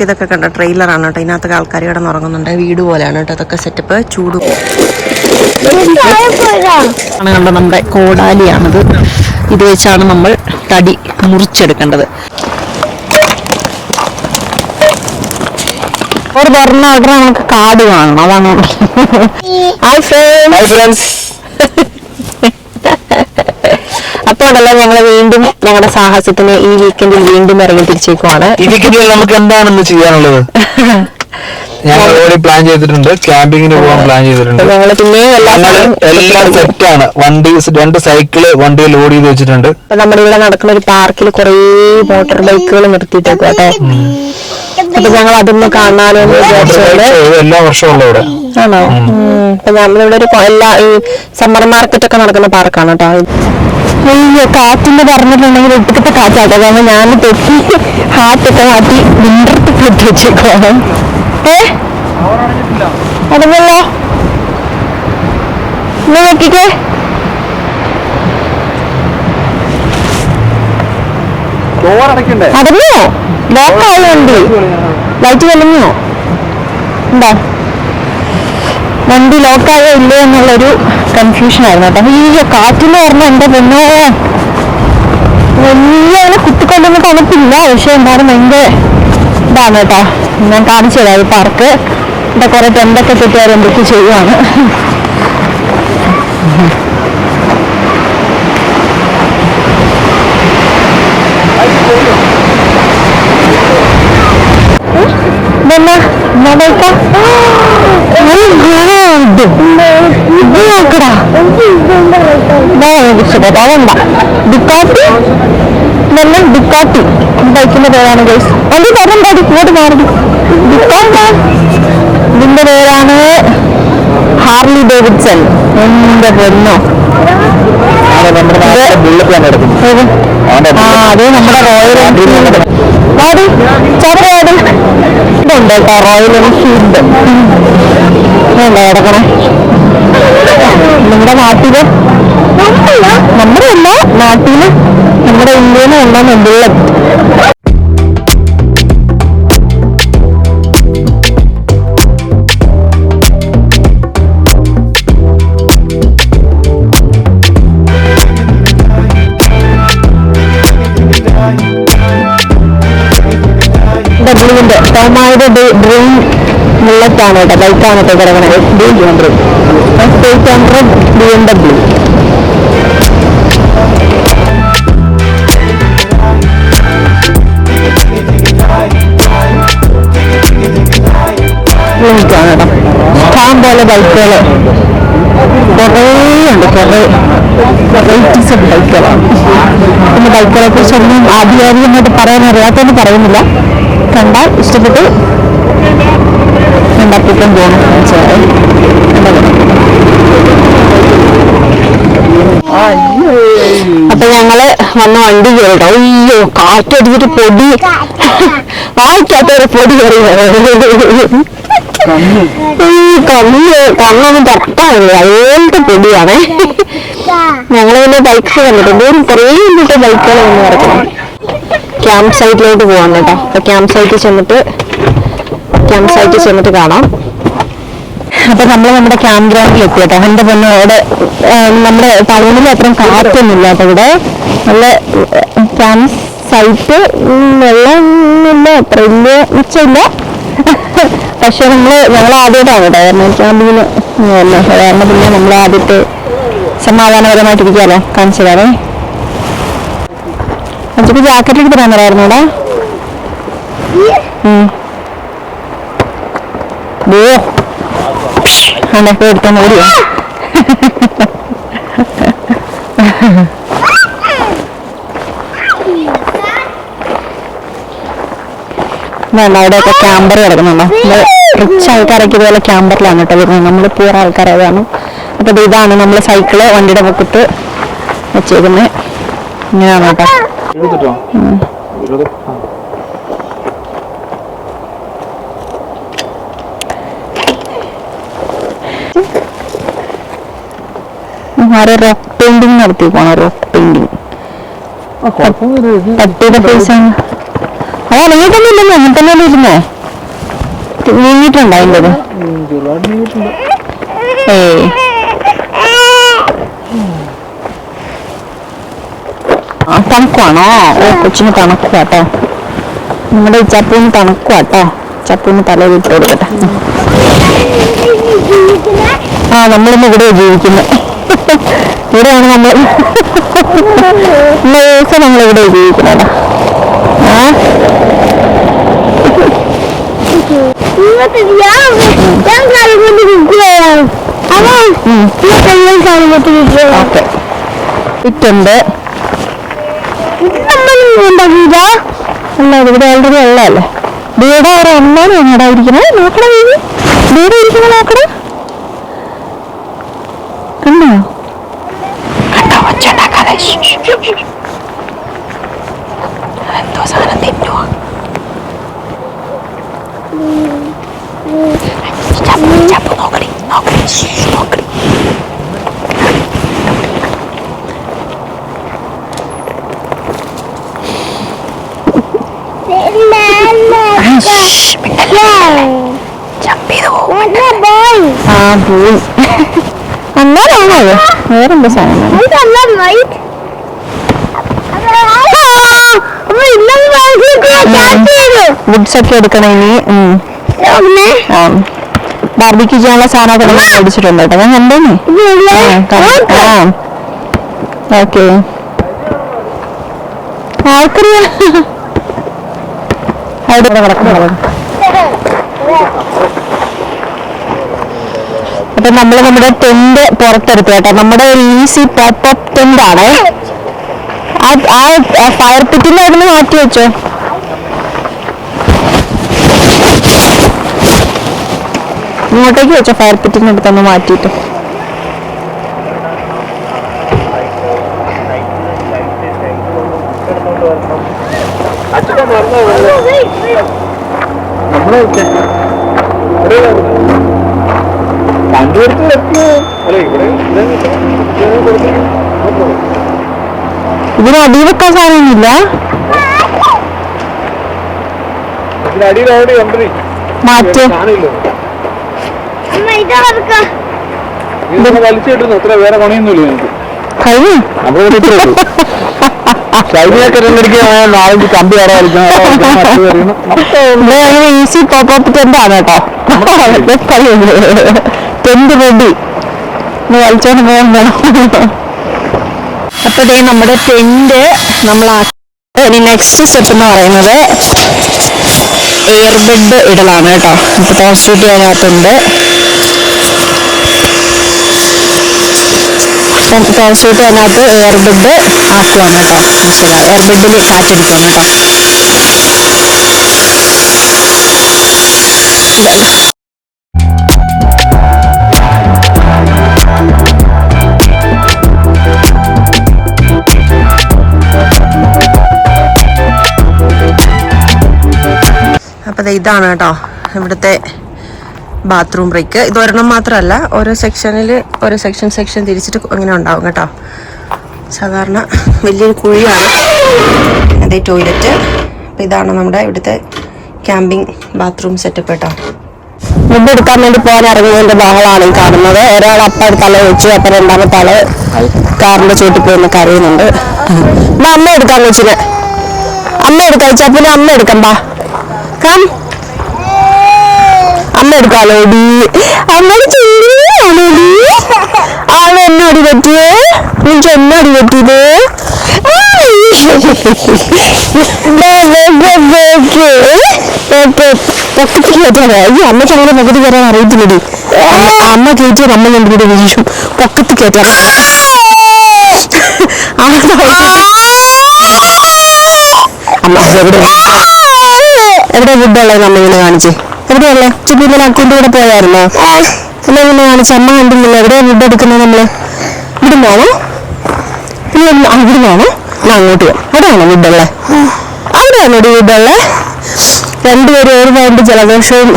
ഇതൊക്കെ കണ്ട ട്രെയിലറാണ് കേട്ടോ. ഇതിനകത്തൊക്കെ ആൾക്കാർ കിടന്നുറങ്ങുന്നുണ്ട്. വീട് പോലെയാണ് കേട്ടോ അതൊക്കെ സെറ്റപ്പ്. ചൂട് ആണ് കണ്ടോ, നമ്മുടെ കോടാലിയാണിത്. ഇത് വെച്ചാണ് നമ്മൾ തടി മുറിച്ചെടുക്കേണ്ടത്. ഒരു പറഞ്ഞ ഓർഡർ നമുക്ക് കാട് കാണണം, അതാണ്. അപ്പൊ ഉണ്ടല്ലോ ഞങ്ങൾ വീണ്ടും ഞങ്ങളുടെ സാഹസത്തിന് ഈ വീക്കെൻഡിൽ വീണ്ടും ഇറങ്ങി തിരിച്ചേക്കുവാണ്. ഈ വീക്കെൻഡിൽ നമുക്ക് എന്താണെന്ന് ചെയ്യാനുള്ളത് ഞങ്ങൾ ഓൾറെഡി പ്ലാൻ ചെയ്തിട്ടുണ്ട്. ക്യാമ്പിങ്ങിന് പോകാൻ പ്ലാൻ ചെയ്തിട്ടുണ്ട്. ഞങ്ങൾ പിന്നെ എല്ലാം സെറ്റാണ്. വണ്ടി 2 സൈക്കിള് വണ്ടിയിൽ ലോഡ് ചെയ്ത് വെച്ചിട്ടുണ്ട്. അപ്പൊ നമ്മുടെ ഇവിടെ നടക്കുന്ന ഒരു പാർക്കിൽ കുറെ മോട്ടോർ ബൈക്കുകൾ നിർത്തിയിട്ടേക്കും കേട്ടോ. അപ്പൊ ഞങ്ങൾ അതൊന്ന് കാണാനോ എന്ന് വിചാരിച്ചോണ്ട് എല്ലാ വർഷവും ഉള്ള ഇവിടെ ആണോ. അപ്പൊ നമ്മളിവിടെ ഒരു എല്ലാ ഈ സമ്മർ മാർക്കറ്റ് ഒക്കെ നടക്കുന്ന പാർക്കാണ് കേട്ടോ. അയ്യോ, കാറ്റിന്ന് പറഞ്ഞിട്ടുണ്ടെങ്കിൽ ഒട്ടുക്കത്തെ കാറ്റാട്ടോ. കാരണം ഞാൻ തെറ്റി ഹാറ്റൊക്കെ മാറ്റി വിണ്ടർത്ത് കെട്ടി വെച്ചേക്കുവാണ്. അടങ്ങല്ലോ നോക്കിക്കേ. അടങ്ങോ, ലോക്കായ വണ്ടി ലൈറ്റ് തെളിഞ്ഞോ എന്താ, വണ്ടി ലോക്കായോ ഇല്ലേ എന്നുള്ളൊരു കൺഫ്യൂഷൻ ആയിരുന്നു കേട്ടോ. ഈ കാറ്റിന്ന് പറഞ്ഞാൽ എന്റെ പൊന്നോ വലിയ കുത്തിക്കൊണ്ടൊന്നും തണുപ്പില്ല, പക്ഷെ എന്തായാലും ഭയങ്കര ഇതാണ് കേട്ടോ. ഞാൻ കാണിച്ചു തരാം. ഈ പാർക്ക് ഇവിടെ കുറെ ടെന്റൊക്കെ കെട്ടിയാൽ എന്തൊക്കെ ചെയ്യുവാണ്. ഡിക്കാട്ടി ബൈക്കിന്റെ പേരാണ് ഗൈസ്. വണ്ടി പറഞ്ഞാൽ ഇങ്ങോട്ട് മാറി. ഇതിന്റെ പേരാണ് ഹാർലി ഡേവിഡ്സൺ. എന്റെ പൊന്നോ, അത് നമ്മുടെ റോയൽ എൻഫീൽഡ് വാടി ചാടി ഇതുണ്ട് കേട്ടോ. റോയൽ എൻഫീൽഡ് ഉണ്ടോ കിടക്കണേ. നമ്മുടെ നാട്ടില്, നമ്മുടെ അല്ല നാട്ടില്, നമ്മുടെ ഇന്ത്യയിലും ഉണ്ടെന്ന് ബുള്ളറ്റ്. ഡബ്ല്യൂന്റെ ടോമായുടെ ഡ്രീം ബുള്ളറ്റാണ് കേട്ടോ. ബൈക്കാണ് കേട്ടോ കിടക്കണേ. BMW ാണ് കേട്ടോ. ഇഷ്ടം പോലെ ബൈക്കുകള് കുറേ ഉണ്ട്. കുറേ വെറൈറ്റീസ് ഓഫ് ബൈക്കുകളാണ്. പിന്നെ ബൈക്കുകളെ കുറിച്ചൊന്നും ആധികാരികമായിട്ട് പറയാൻ അറിയാത്തൊന്നും പറയുന്നില്ല. കണ്ടാൽ ഇഷ്ടപ്പെട്ട് ഉണ്ടാക്കിയിട്ടും പോകണം. അപ്പൊ ഞങ്ങള് വന്ന വണ്ടി കയറിട്ടോ. അയ്യോ, കാറ്റടിച്ചിട്ട് പൊടി വായിക്കാത്തൊരു പൊടി കയറി. കണ്ണൊന്നും തുറക്കാനില്ല, അതുപോലത്തെ പൊടിയാണേ. ഞങ്ങള് പിന്നെ ബൈക്ക് കണ്ടിട്ടുണ്ട്. കുറേ മിനിറ്റ് ബൈക്കുകൾ വന്ന് കിടക്കണം. ക്യാമ്പ് സൈറ്റിലോട്ട് പോവാണ് കേട്ടോ. അപ്പൊ ക്യാമ്പ് സൈറ്റിൽ ചെന്നിട്ട് കാണാം. അപ്പൊ നമ്മള് നമ്മുടെ ക്യാമ്പ് ഗ്രൗണ്ടിൽ എത്തി കേട്ടോ. എന്റെ പൊന്നെ, അവിടെ നമ്മുടെ ടൗണിൽ അത്രയും കാറ്റൊന്നുമില്ല. അപ്പൊ ഇവിടെ നല്ല ക്യാമ്പ് സൈറ്റ്, വെള്ളമൊന്നുമില്ല, അത്ര വലിയ മിച്ചമില്ല. പക്ഷെ ഞങ്ങൾ ആദ്യമായിട്ടാണ് കേട്ടോ കാരണം ക്യാമ്പിങ്ങിന് കാരണം. പിന്നെ നമ്മൾ ആദ്യത്തെ സമാധാനപരമായിട്ടിരിക്കാലോ. കാണിച്ചു തരാമേ. അഞ്ചുക്ക് ജാക്കറ്റ് എടുത്ത് തന്നതായിരുന്നു ഇവിടെ. അതൊക്കെ എടുത്താൽ ഓടിയോ. വേണ്ട, അവിടെയൊക്കെ ക്യാമ്പർ കിടക്കുന്നുണ്ടോ. റിച്ച് ആൾക്കാരൊക്കെ ഇതുപോലെ ക്യാമ്പറിലാണ് കേട്ടോ വരുന്നത്. നമ്മൾ പൂർ ആൾക്കാരതാണ്. അപ്പൊ ഇതാണ് നമ്മൾ സൈക്കിള് വണ്ടിയുടെ പൊക്കത്ത് വെച്ചേക്കുന്നത്. ഇങ്ങനെയാണ് കേട്ടോ. റോക്ക് പെയിന്റിങ് നടത്തി പോണോ. റോക്ക് പെയിന്റിങ് 30 പൈസ അത് അനങ്ങിയിട്ടൊന്നും ഇല്ലെന്നോ, അങ്ങനെ തന്നെ ഇരുന്നേ നീങ്ങിയിട്ടുണ്ടോ അതിൻ്റെത്? ഏയ് തണുക്കുവാണോ? ഓ കൊച്ചിന് തണുക്കുവാട്ടോ, നമ്മുടെ ചപ്പൂന് തണുക്കുവാട്ടോ. ചപ്പൂന് തല വിട്ട് കൊടുക്കട്ടെ. നമ്മളിന്ന് ഇവിടെ ജീവിക്കുന്നത്, ഇവിടെയാണ് ദിവസം നമ്മളിവിടെ ജീവിക്കുന്നത്. ഇട്ടുണ്ട് അല്ല, ഇവിടെ ഓൾറെഡി ഉള്ളതല്ലേ. വീട് ഒരു ഒന്നാണ് ഇവിടെ ഇരിക്കുന്നത്. നോക്കണ വീട് ഇരിക്കുന്നത് നോക്കണ കണ്ടോ? കണ്ടോ ഒച്ചുണ്ടാക്കാതെ എന്തോ സാധനം തിന്നുവാ. ചപ്പ് നോക്കണി നോക്കണി നോക്കണി. പോയി അന്നാലാണോ? വേറെന്താ സാധനം? വുഡ്സ് ഒക്കെ എടുക്കണം ഇനി. ബാർബിക്യൂ ചെയ്യാനുള്ള സാധനമൊക്കെ നമ്മൾ മേടിച്ചിട്ടുണ്ട് കേട്ടോ. ഞാൻ കണ്ടേനെ. ഓക്കെ, ആൾക്കറിയാം അവിടെ കിടക്കുന്നു. അപ്പൊ നമ്മള് നമ്മുടെ ടെന്റ് പുറത്തെടുത്തു കേട്ടോ. നമ്മുടെ ഈസി പോപ്പ് അപ്പ് ടെന്റ് ആണ്. ആ ഫയർ പിറ്റിന്റെ അവിടെ മാറ്റി വെച്ചോ. ഇങ്ങോട്ടേക്ക് വെച്ചോ, ഫയർ പിറ്റിന്റെ അടുത്തൊന്ന് മാറ്റിയിട്ട്. ഇതിന് അടി വെക്കാൻ സാധനമൊന്നുമില്ല. മാറ്റി വലിച്ചിട്ടുന്നു. അത്ര വേറെ പണിയൊന്നുമില്ല കഴിഞ്ഞു. നാലഞ്ച് കമ്പി വരെ ഈസി പോപ്പ് ടെന്റാണ് കേട്ടോ. ടെന്റ് റെഡി, വലിച്ചോണ്ട് പോകാൻ വേണം. അപ്പൊ ദേ നമ്മുടെ ടെന്റ് നമ്മളാക്കി. ഇനി നെക്സ്റ്റ് സ്റ്റെപ്പ് എന്ന് പറയുന്നത് എയർബെഡ് ഇടലാണ് കേട്ടോ. അപ്പൊ പോസിറ്റീവ് അതിനകത്തുണ്ട്. പോസിറ്റീവ് അതിനകത്ത് എയർബെഡ് ആക്കുവാണ് കേട്ടോ. എയർബെഡിൽ കാറ്റടിക്കണം കേട്ടോ. അപ്പോൾ ഇതാണ് കേട്ടോ ഇവിടുത്തെ ബാത്റൂം ബ്രേക്ക്. ഇത് ഒരെണ്ണം മാത്രമല്ല, ഓരോ സെക്ഷനിൽ ഓരോ സെക്ഷൻ തിരിച്ചിട്ട് അങ്ങനെ ഉണ്ടാവും കേട്ടോ. സാധാരണ വലിയൊരു കുഴിയാണ് അതേ ടോയ്ലറ്റ്. അപ്പോൾ ഇതാണ് നമ്മുടെ ഇവിടുത്തെ ക്യാമ്പിംഗ് ബാത്റൂം സെറ്റപ്പ് കേട്ടോ. ഫുഡ് എടുക്കാൻ വേണ്ടി പോകാൻ ഇറങ്ങിയതിൻ്റെ ബഹളമാണ് ഈ കാണുന്നത്. ഒരാൾ അപ്പം തല വെച്ചു, അപ്പം രണ്ടാമത്തെ ആള് കാറിൻ്റെ ചോട്ടിൽ പോയി കരയുന്നുണ്ട്. അമ്മ എടുക്കാൻ വെച്ചിന്, അമ്മ എടുക്കാൻ വെച്ചാൽ പിന്നെ അമ്മ എടുക്കമ്പാ. അമ്മ എടുക്കാലോടി, അമ്മയുടെ ചിരിയാണോടി. ആണ് എന്നോടി പറ്റിയേ, എനിക്ക് എന്നോടി പറ്റിയത്. പൊക്കത്തിൽ കയറ്റാതെ ഈ അമ്മയ്ക്ക് അങ്ങനെ പൊക്കത്തിൽ കയറാൻ അറിയത്തില്ലടി. അമ്മ കയറ്റിയത് അമ്മ കണ്ടിട്ട് വിശേഷം പൊക്കത്തിൽ കയറ്റാൻ. അമ്മ എവിടെ ഫുഡുള്ളത് അമ്മ ഇങ്ങനെ കാണിച്ചേ? എവിടെയല്ലേ ചുപ്പിന്റെ അക്കൗണ്ട് കൂടെ പോയായിരുന്നോ? അല്ല ഇങ്ങനെ കാണിച്ച അമ്മ കണ്ടില്ലല്ലോ. എവിടെയാ ഫുഡ് എടുക്കുന്നത് നമ്മള്? ഇവിടുന്നാണോ? പിന്നെ ഇവിടുന്നാണോ? അങ്ങോട്ട് പോവാം. അവിടെയാണോ ഫുഡുള്ളത്? അവിടെയാണോ ഒരു ഫുഡുള്ളത്? രണ്ടുപേരും ഒരു പോയിന്റ് ജലദോഷവും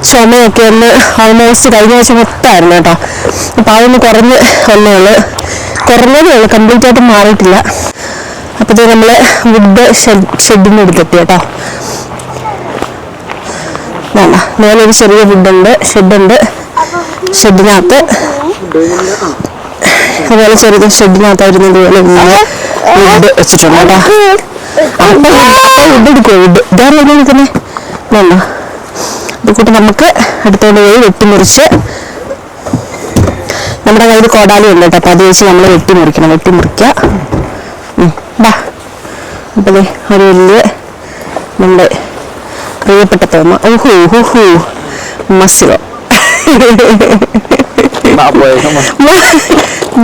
ചുമയൊക്കെ ഒന്ന് ഓൾമോസ്റ്റ് കഴിഞ്ഞ ആഴ്ച മൊത്തമായിരുന്നു കേട്ടോ. അപ്പൊ അതൊന്ന് കുറഞ്ഞതേ ഉള്ളൂ, കംപ്ലീറ്റ് ആയിട്ട് മാറിയിട്ടില്ല. അപ്പോൾ ഇത് നമ്മൾ വുഡ് ഷെഡിന് എടുത്തെത്തി കേട്ടോ. വേണ്ട, മേലൊരു ചെറിയ വുഡുണ്ട്, ഷെഡുണ്ട്. ഷെഡിനകത്ത് അതുപോലെ ചെറിയ ഷെഡിനകത്തായിരുന്നു ഇതുപോലെ വുഡ് വെച്ചിട്ടുണ്ട് കേട്ടോ. വുഡ് എടുക്കുമോ? വുഡ് ഇതാണ് എടുക്കുന്നത്. വേണ്ട, ഇത് കൂട്ടി നമുക്ക് അടുത്തോണ്ട് പോയി വെട്ടിമുറിച്ച്, നമ്മുടെ കയ്യിൽ കോടാലി ഉണ്ട് കേട്ടോ, അപ്പം അത് വെച്ച് നമ്മൾ വെട്ടിമുറിക്കുക. അപ്പൊ ഒരു വലിയ നമ്മുടെ പ്രിയപ്പെട്ട തോമ മസിലോ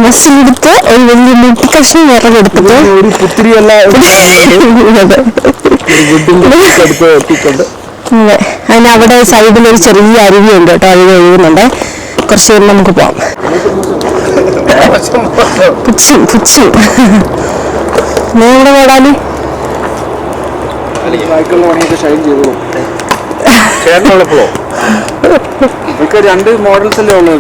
മസിലെടുത്ത് ഒരു വലിയ മുട്ടി കഷ്ണം വിറകെടുത്തിട്ട് അതിന് അവിടെ സൈഡിൽ ഒരു ചെറിയ അരുവിയുണ്ട് കേട്ടോ, അരുവി ഒഴുകുന്നുണ്ട്. കുറച്ച് നേരം നമുക്ക് പോവാം. പുച്ചു നിങ്ങളുടെ കോടാലി രണ്ട് മോഡൽസ് അല്ലേ ഉള്ളൂ.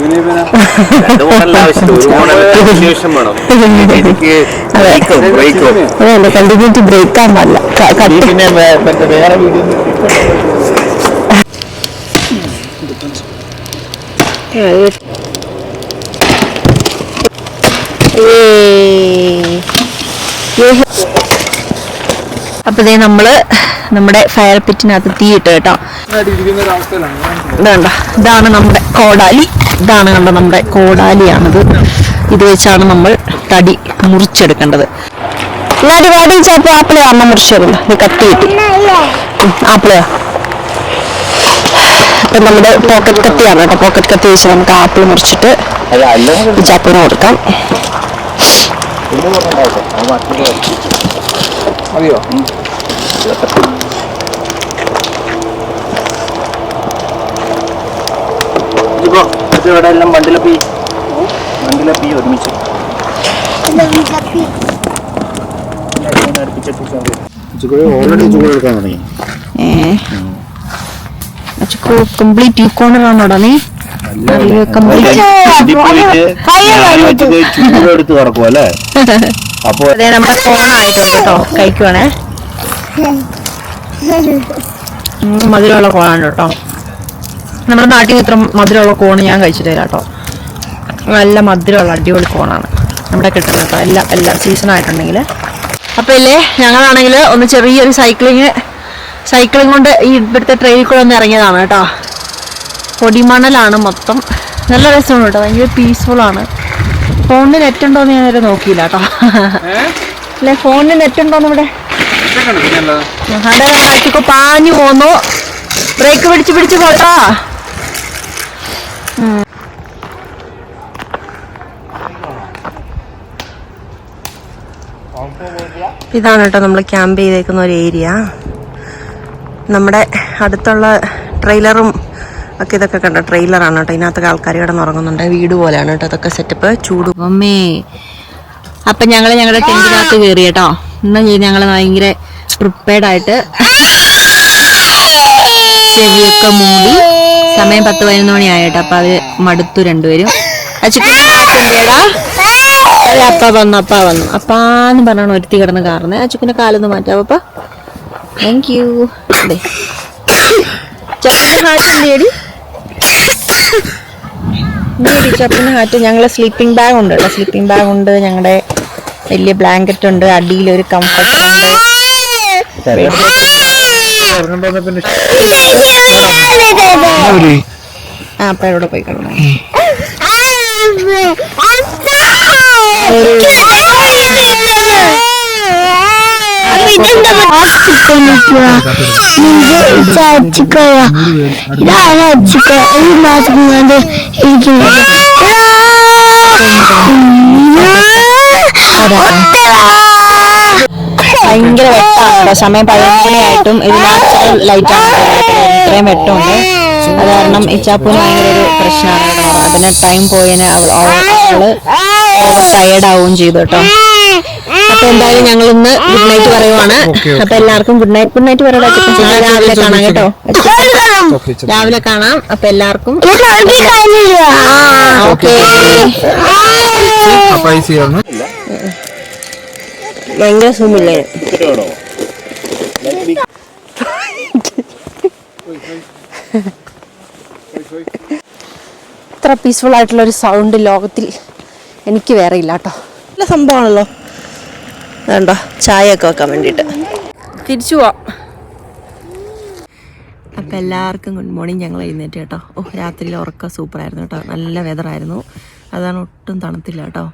കണ്ടിന്യൂറ്റി ബ്രേക്ക് ആവാൻ പാടില്ല. അപ്പൊ നമ്മള് നമ്മുടെ ഫയർ പിറ്റിനകത്ത് തീയിട്ട് കേട്ടോ. ഇതാണ് നമ്മുടെ കോടാലി. ഇതാണ് കണ്ടോ നമ്മുടെ കോടാലിയാണിത്. ഇത് വെച്ചാണ് നമ്മൾ തടി മുറിച്ചെടുക്കേണ്ടത്. വാടി ചാപ്പ് ആപ്പിള് അമ്മ മുറിച്ചെടുല്ല. ഇത് കത്തി കിട്ടി ആപ്പിളയാ. അപ്പൊ നമ്മുടെ പോക്കറ്റ് കത്തിയാണ് കേട്ടോ. പോക്കറ്റ് കത്തി വെച്ച് നമുക്ക് ആപ്പിൾ മുറിച്ചിട്ട് ചാപ്പിന് കൊടുക്കാം. അതെയോ? ഇവിടെ എല്ലാം വണ്ടിലപ്പി ഒരുമിച്ച് ഓൾറെഡി ചൂടെടുക്കാൻ തുടങ്ങി. കംപ്ലീറ്റ് ഈ കോർണറാണോടാ നീ? ചൂടെടുത്ത് തുറക്കും അല്ലേ? അപ്പൊ നമ്മുടെ കോണായിട്ടുണ്ട് കേട്ടോ. കഴിക്കുവാണേ. മധുരമുള്ള കോണാണ് കേട്ടോ. നമ്മുടെ നാട്ടിൽ ഇത്ര മധുരമുള്ള കോണ് ഞാൻ കഴിച്ചിട്ടില്ല കേട്ടോ. നല്ല മധുരമുള്ള അടിപൊളി കോണാണ് നമ്മുടെ കിട്ടുന്നത് കേട്ടോ. എല്ലാ സീസൺ ആയിട്ടുണ്ടെങ്കിൽ. അപ്പോൾ ഇല്ലേ, ഞങ്ങളാണെങ്കിൽ ഒന്ന് ചെറിയൊരു സൈക്ലിങ് കൊണ്ട് ഈ ഇവിടുത്തെ ട്രെയിനിൽ കൂടെ ഒന്ന് ഇറങ്ങിയതാണ് കേട്ടോ. പൊടിമണലാണ് മൊത്തം. നല്ല രസമാണ് കേട്ടോ. ഭയങ്കര പീസ്ഫുള്ളാണ്. ഫോണിന് നെറ്റ് ഉണ്ടോയെന്ന് ഞാൻ നേരെ നോക്കിയില്ല കേട്ടോ. അല്ലേ, ഫോണിന് നെറ്റ് ഉണ്ടോന്ന് ഇവിടെ? അടിക്കൊക്കെ പാഞ്ഞു പോന്നു. ബ്രേക്ക് പിടിച്ച് പോട്ടോ. ഇതാണ് കേട്ടോ നമ്മൾ ക്യാമ്പ് ചെയ്തേക്കുന്ന ഒരു ഏരിയ. നമ്മുടെ അടുത്തുള്ള ട്രെയിലറും ഒക്കെ ഇതൊക്കെ കണ്ടോ, ട്രെയിലറാണ് കേട്ടോ. ഇതിനകത്തൊക്കെ ആൾക്കാർ കിടന്നുറങ്ങുന്നുണ്ട്. വീട് പോലെയാണ് കേട്ടോ അതൊക്കെ സെറ്റപ്പ്. ചൂട് അമ്മേ. അപ്പം ഞങ്ങളുടെ ടെന്റിനകത്ത് കയറി കേട്ടോ. ഇന്ന് ഞങ്ങൾ ഭയങ്കര പ്രിപ്പയർഡായിട്ട് ചെവിയൊക്കെ മൂടി. സമയം 10-11 മണിയായി കേട്ടോ. അപ്പം അത് മടുത്തു രണ്ടുപേരും. അച്ചുക്കുട്ടിയേടാ അപ്പ വന്നു അപ്പാന്ന് പറഞ്ഞാണ് ഒരുത്തി കിടന്ന് കാറുന്നത്. അച്ചുക്കുന്റെ കാലൊന്ന് മാറ്റാം അപ്പ. Thank you. ചപ്പിന്റെ ഹാറ്റ് ചപ്പിന്റെ ഹാറ്റ്. ഞങ്ങള് സ്ലീപ്പിംഗ് ബാഗ് ഉണ്ട് കേട്ടോ. സ്ലീപ്പിംഗ് ബാഗ് ഉണ്ട്. ഞങ്ങളുടെ വലിയ ബ്ലാങ്കറ്റ് ഉണ്ട്. അടിയിലൊരു കംഫർട്ടർ ഉണ്ട്. അപ്പ എവിടെ പോയി കിടന്നു. ഭയങ്കര വെട്ടാണ്. സമയം 11 മണിയായിട്ടും ഇത് നാച്ചുറൽ ലൈറ്റാണ്. ഇത്രയും വെട്ടമുണ്ട്. അത് കാരണം ഇച്ചാപ്പൂന് ഭയങ്കര ഒരു പ്രശ്നമാണ് കേട്ടോ. അതിന് ടൈം പോയതിന് അവള് ടയേർഡാവുകയും ചെയ്തു കേട്ടോ. അപ്പൊ എന്തായാലും ഞങ്ങൾ ഇന്ന് ഗുഡ് നൈറ്റ് പറയുവാണ്. അപ്പൊ എല്ലാവർക്കും ഗുഡ് നൈറ്റ് പറയടാ. രാവിലെ കാണാം കേട്ടോ. രാവിലെ കാണാം. അപ്പൊ എല്ലാവർക്കും ഓക്കെ. ഭയങ്കര സുമില്ലേ ഇത്ര പീസ്ഫുൾ ആയിട്ടുള്ളൊരു സൗണ്ട് ലോകത്തിൽ എനിക്ക് വേറെ ഇല്ല കേട്ടോ. നല്ല സംഭവമാണല്ലോ. വേണ്ട ചായയൊക്കെ വെക്കാൻ വേണ്ടിയിട്ട് തിരിച്ചു പോവാം. അപ്പം എല്ലാവർക്കും ഗുഡ് മോർണിംഗ്. ഞങ്ങൾ എഴുന്നേറ്റ് കേട്ടോ. രാത്രിയിൽ ഉറക്കം സൂപ്പറായിരുന്നു കേട്ടോ. നല്ല വെതറായിരുന്നു, അതാണ് ഒട്ടും തണുത്തില്ല കേട്ടോ.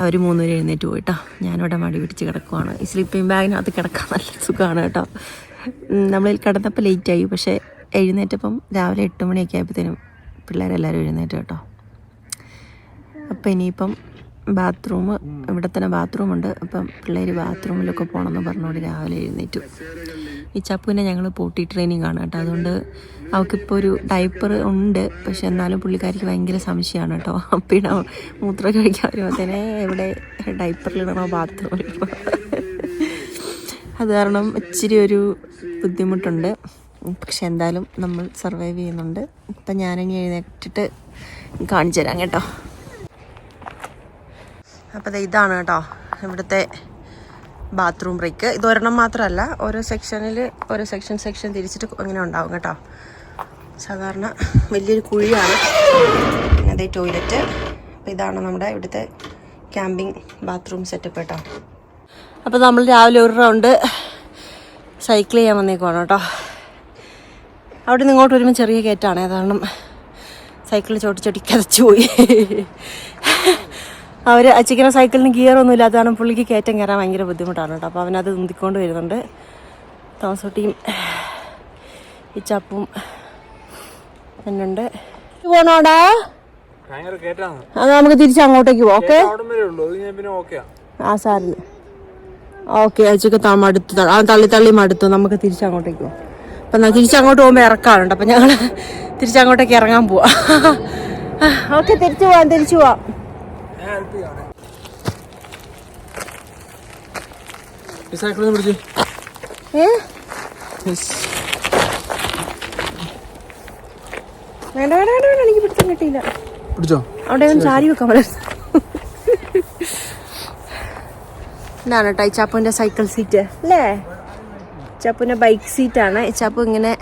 അവർ 3 പേര് എഴുന്നേറ്റ് പോയിട്ടോ. ഞാനിവിടെ മടി പിടിച്ച് കിടക്കുവാണ്. ഈ സ്ലീപ്പിംഗ് ബാഗിനകത്ത് കിടക്കാൻ നല്ല സുഖമാണ് കേട്ടോ. നമ്മളിൽ കിടന്നപ്പോൾ ലേറ്റായി, പക്ഷേ എഴുന്നേറ്റപ്പം രാവിലെ 8 മണിയൊക്കെ ആയപ്പോഴത്തേനും പിള്ളേരെല്ലാവരും എഴുന്നേറ്റ് കേട്ടോ. അപ്പം ഇനിയിപ്പം ബാത്റൂം, ഇവിടെ തന്നെ ബാത്റൂമുണ്ട്. അപ്പം പിള്ളേർ ബാത്റൂമിലൊക്കെ പോകണമെന്ന് പറഞ്ഞുകൊണ്ട് രാവിലെ എഴുന്നേറ്റു. ഈ ചപ്പുവിനെ ഞങ്ങൾ പോട്ടി ട്രെയിനിങ് ആണ് കേട്ടോ. അതുകൊണ്ട് അവൾക്കിപ്പോൾ ഒരു ഡയപ്പർ ഉണ്ട്, പക്ഷെ എന്നാലും പുള്ളിക്കാരിക്ക് ഭയങ്കര സംശയമാണ് കേട്ടോ. പിന്നെ മൂത്രം കഴിക്കാൻ വരുമ്പോഴത്തേനെ എവിടെ ഡയപ്പറിലിടണോ ബാത്റൂമിലിടണോ, അത് കാരണം ഇച്ചിരി ഒരു ബുദ്ധിമുട്ടുണ്ട്. പക്ഷെ എന്തായാലും നമ്മൾ സർവൈവ് ചെയ്യുന്നുണ്ട്. ഇപ്പം ഞാനിനി എഴുന്നേറ്റിട്ട് കാണിച്ചു തരാം കേട്ടോ. അപ്പോൾ ഇതാണ് കേട്ടോ ഇവിടുത്തെ ബാത്റൂം ബ്രേക്ക്. ഇതൊരെണ്ണം മാത്രമല്ല, ഓരോ സെക്ഷനിൽ ഓരോ സെക്ഷൻ തിരിച്ചിട്ട് അങ്ങനെ ഉണ്ടാവും കേട്ടോ. സാധാരണ വലിയൊരു കുഴിയാണ്. അതേ ടോയ്ലറ്റ്. അപ്പോൾ ഇതാണ് നമ്മുടെ ഇവിടുത്തെ ക്യാമ്പിംഗ് ബാത്റൂം സെറ്റപ്പ് കേട്ടോ. അപ്പോൾ നമ്മൾ രാവിലെ ഒരു റൗണ്ട് സൈക്കിൾ ചെയ്യാൻ വന്നേക്കുവാണ് കേട്ടോ. അവിടെ നിന്ന് ഇങ്ങോട്ട് വരുമ്പോൾ ചെറിയ കയറ്റാണ്, കാരണം സൈക്കിൾ ചോട്ടി കതച്ചു പോയി. അവർ അച്ചിക്കന സൈക്കിളിന് ഗിയറൊന്നും ഇല്ലാത്തതാണ്, പുള്ളിക്ക് കയറ്റം കയറാൻ ഭയങ്കര ബുദ്ധിമുട്ടാണ് കേട്ടോ. അപ്പോൾ അവനത് ഉന്തിക്കൊണ്ട് വരുന്നുണ്ട്. തോമസൂട്ടിയും ഇച്ചപ്പും എന്നുണ്ട്. പോണോടാ, അത് നമുക്ക് തിരിച്ച് അങ്ങോട്ടേക്ക് പോവാം. ഓക്കെ ആ സാറിന് ഓക്കെ. അച്ചിക്ക് മടുത്തു, ആ തള്ളി മടുത്തു. നമുക്ക് തിരിച്ചങ്ങോട്ടേക്ക് പോവാം. അപ്പം തിരിച്ചങ്ങോട്ട് പോകുമ്പോൾ ഇറക്കാറുണ്ട്. അപ്പം ഞങ്ങൾ തിരിച്ചങ്ങോട്ടേക്ക് ഇറങ്ങാൻ പോവാം. ഓക്കെ, തിരിച്ചു പോവാം. വേണ്ട, എനിക്ക് പിടിച്ചാൻ കിട്ടിയില്ല. അവിടെ ചാരി വെക്കാൻ വളരെ ഇതാണ് കേട്ടോ ഇച്ചാപ്പൂൻ്റെ സൈക്കിൾ സീറ്റ് അല്ലേ. ഇച്ചാപ്പൂൻ്റെ ബൈക്ക് സീറ്റാണ്. ഇച്ചാപ്പൂ ഇങ്ങനെ